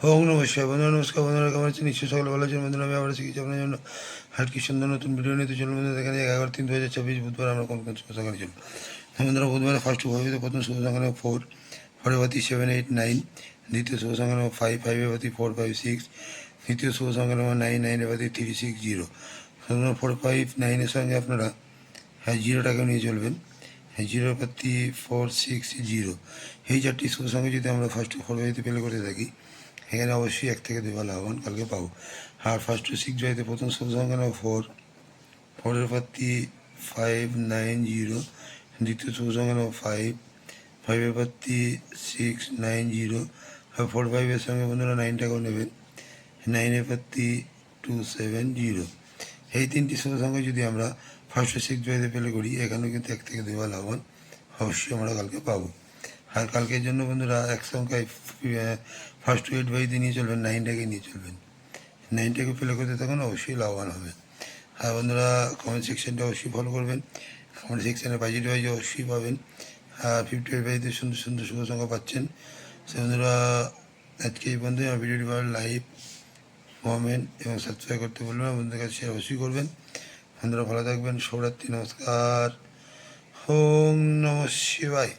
ওম নমঃ শিবায়। বন্ধুরা নমস্কার। বন্ধুরা কেমন আছেন? নিশ্চয়ই সকলে ভালো আছেন। বন্ধুরা আমি আবার শিখেছি আপনার জন্য আর কি সুন্দর নতুন ভিডিও নিতে চলুন। বন্ধুরা দেখেন 11/3/2024 বুধবার আমরা কোন কোন শুভ সংখ্যা চলুন। বন্ধুরা বুধবারে ফার্স্ট ভাবিতে প্রথম শুভ সংখ্যা নেব 4, 4 এর বাতি 7, 8, 9, দ্বিতীয় শুভ সংখ্যা নেব 5, 5 এর বাতি 4, 5, 6, তৃতীয় শুভ সংখ্যা নেব 9, 9 এর বাতি 3, 6, 0। 4, 5, 9 এর সঙ্গে আপনারা জিরোটাকে নিয়ে চলবেন। 0 বাতি 4, 6, 0 এই চারটি শুভ সংখ্যা যদি আমরা ফার্স্ট 4 বাড়িতে পেলে করতে থাকি, এখানে অবশ্যই 1 থেকে 2 লাভবান কালকে পাবো। আর ফার্স্ট টু 6 বাড়িতে প্রথম শুভ সংখ্যা নেব 4, 4 এর পাত্তি 5, 9, 0, দ্বিতীয় শুভ সংখ্যা নেব 5, 5 এর পাত্তি 6, 9, 0, 4, 5 এর সঙ্গে বন্ধুরা 9টাকেও নেবেন। 9 এর পাত্তি 2, 7, 0 এই তিনটি শুভ সংখ্যা যদি আমরা ফার্স্ট টু 6 বাড়িতে পেলে করি, এখানেও কিন্তু 1 থেকে 2 লাভবান অবশ্যই আমরা কালকে পাবো। আর কালকের জন্য বন্ধুরা এক সংখ্যায় ফার্স্ট টু 8 বাড়িতে নিয়ে চলবেন, 9টাকে নিয়ে চলবেন। 9টাকে ফেলে করতে তখন অবশ্যই লাভবান হবে। আর বন্ধুরা কমেন্ট সেকশনটা অবশ্যই ফলো করবেন। কমেন্ট সেকশানে বাজেট ওয়াইজ অবশ্যই পাবেন। আর 58 বাড়িতে সুন্দর সুন্দর শুভ সংখ্যা পাচ্ছেন। সে বন্ধুরা আজকে এই বন্ধুই আমার ভিডিওটি ভালো লাইক, কমেন্ট এবং সাবস্ক্রাইব করতে বলবেন না। বন্ধুদের কাছে শেয়ার অবশ্যই করবেন। বন্ধুরা ভালো থাকবেন। শুভরাত্রি, নমস্কার। ওম নমঃ শিবায়।